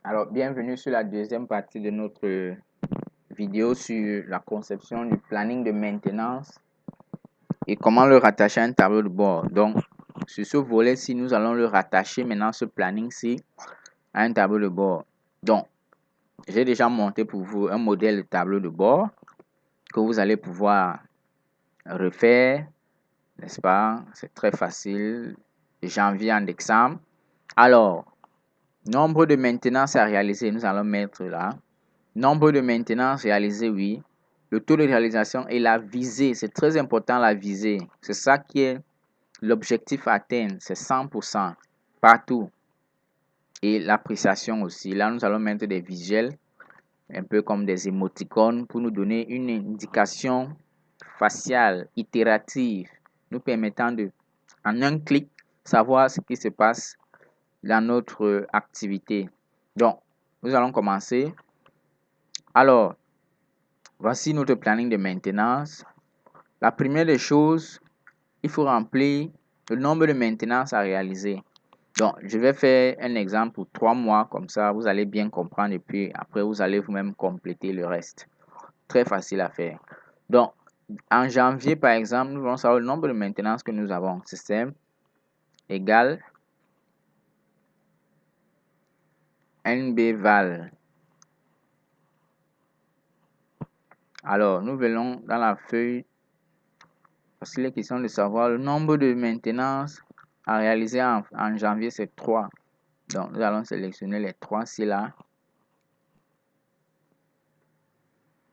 Alors, bienvenue sur la deuxième partie de notre vidéo sur la conception du planning de maintenance et comment le rattacher à un tableau de bord. Donc, sur ce volet-ci, nous allons le rattacher maintenant, ce planning-ci, à un tableau de bord. Donc, j'ai déjà monté pour vous un modèle de tableau de bord que vous allez pouvoir refaire, n'est-ce pas? C'est très facile, de janvier en décembre. Alors, nombre de maintenance à réaliser, nous allons mettre là. Nombre de maintenance réalisé, oui. Le taux de réalisation et la visée, c'est très important la visée. C'est ça qui est l'objectif à atteindre, c'est 100% partout. Et l'appréciation aussi. Là, nous allons mettre des visuels, un peu comme des émoticônes pour nous donner une indication faciale, itérative, nous permettant de, en un clic, savoir ce qui se passe dans notre activité. Donc, nous allons commencer. Alors, voici notre planning de maintenance. La première des choses, il faut remplir le nombre de maintenances à réaliser. Donc, je vais faire un exemple pour 3 mois, comme ça vous allez bien comprendre et puis après vous allez vous-même compléter le reste. Très facile à faire. Donc, en janvier par exemple, nous allons savoir le nombre de maintenances que nous avons. Système égale NBVAL. Alors, nous venons dans la feuille parce qu'il est question de savoir le nombre de maintenances à réaliser en janvier, c'est 3. Donc, nous allons sélectionner les 3 ici là.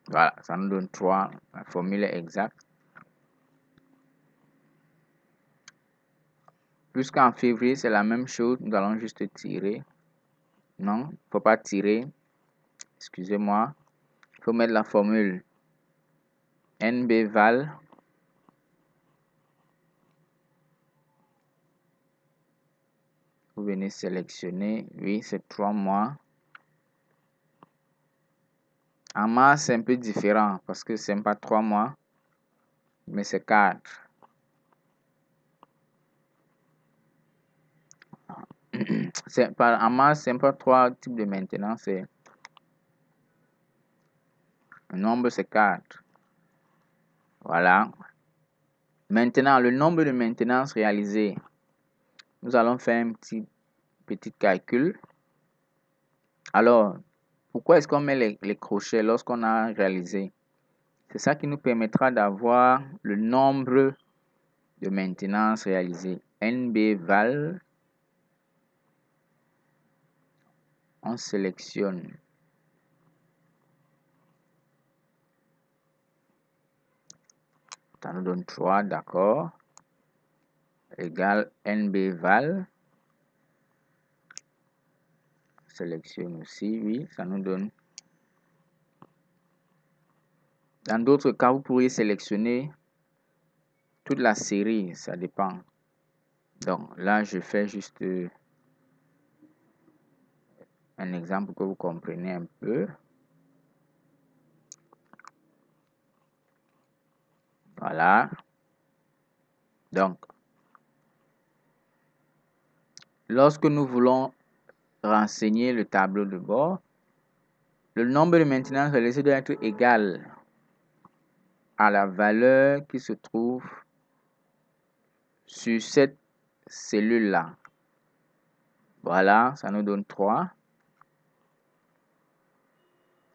Voilà, ça nous donne 3. La formule est exacte. Puisqu'en février, c'est la même chose, nous allons juste tirer. Non, il ne faut pas tirer. Excusez-moi. Il faut mettre la formule NBVAL. Vous venez sélectionner. Oui, c'est 3 mois. En mars, c'est un peu différent parce que ce n'est pas 3 mois, mais c'est 4. En mars, c'est pas 3 types de maintenance. Le nombre, c'est 4. Voilà. Maintenant, le nombre de maintenances réalisées. Nous allons faire un petit calcul. Alors, pourquoi est-ce qu'on met les crochets lorsqu'on a réalisé? C'est ça qui nous permettra d'avoir le nombre de maintenance réalisées. NBVAL, on sélectionne. Ça nous donne 3, d'accord. Égale NBVAL. Sélectionne aussi, oui, ça nous donne. Dans d'autres cas, vous pourriez sélectionner toute la série, ça dépend. Donc là, je fais juste un exemple pour que vous compreniez un peu. Voilà. Donc, lorsque nous voulons renseigner le tableau de bord, le nombre de maintenance réalisé doit être égal à la valeur qui se trouve sur cette cellule-là. Voilà, ça nous donne 3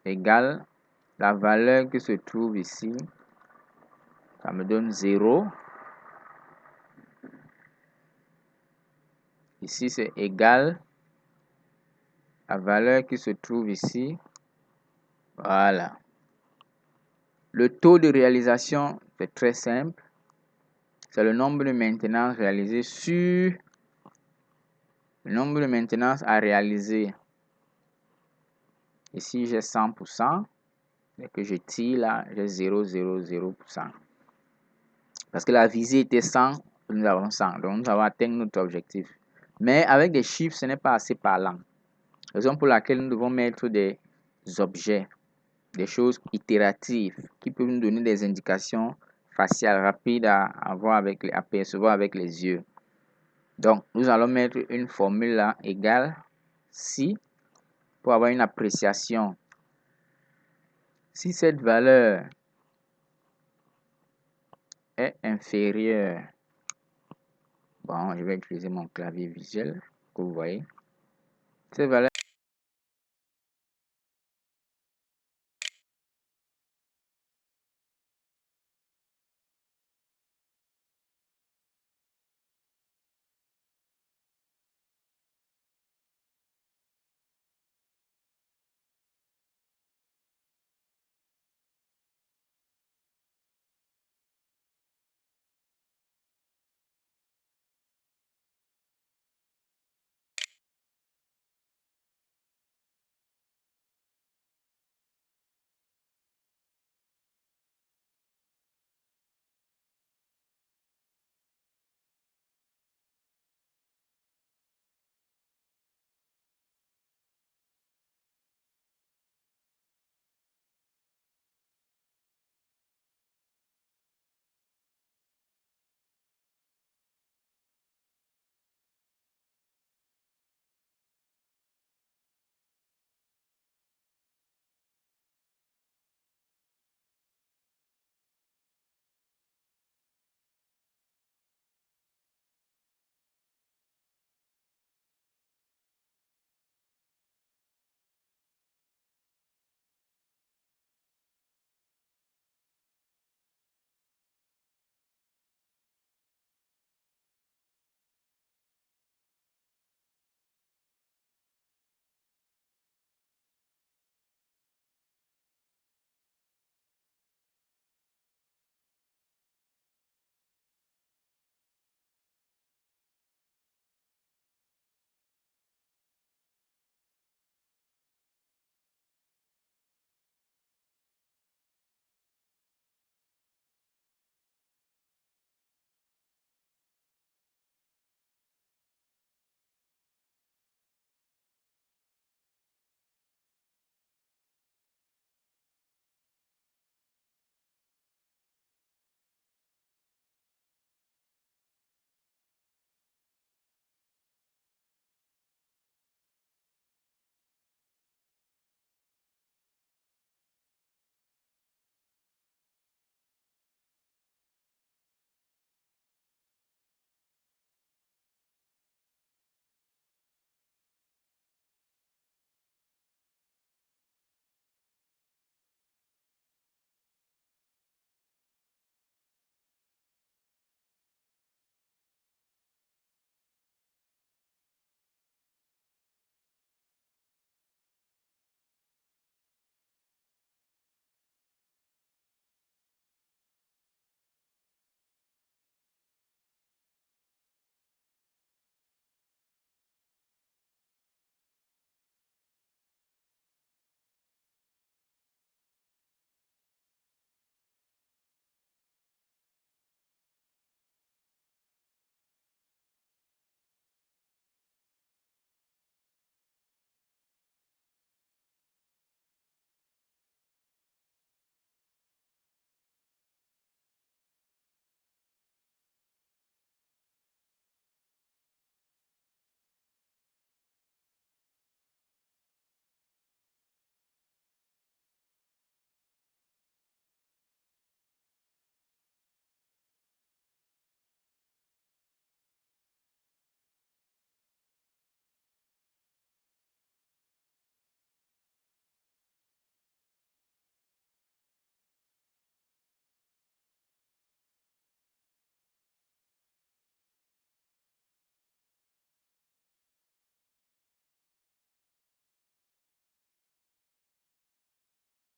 égale la valeur qui se trouve ici. Ça me donne 0. Ici, c'est égal à la valeur qui se trouve ici. Voilà. Le taux de réalisation, c'est très simple. C'est le nombre de maintenances réalisées sur le nombre de maintenances à réaliser. Ici, j'ai 100%. Dès que je tire là, j'ai 0,00%. Parce que la visée était 100, nous avons 100. Donc, nous avons atteint notre objectif. Mais avec des chiffres, ce n'est pas assez parlant. Raison pour laquelle nous devons mettre des objets, des choses itératives qui peuvent nous donner des indications faciales rapides à percevoir avec les yeux. Donc, nous allons mettre une formule là égale si pour avoir une appréciation. Si cette valeur est inférieure, bon, je vais utiliser mon clavier visuel que vous voyez. Cette valeur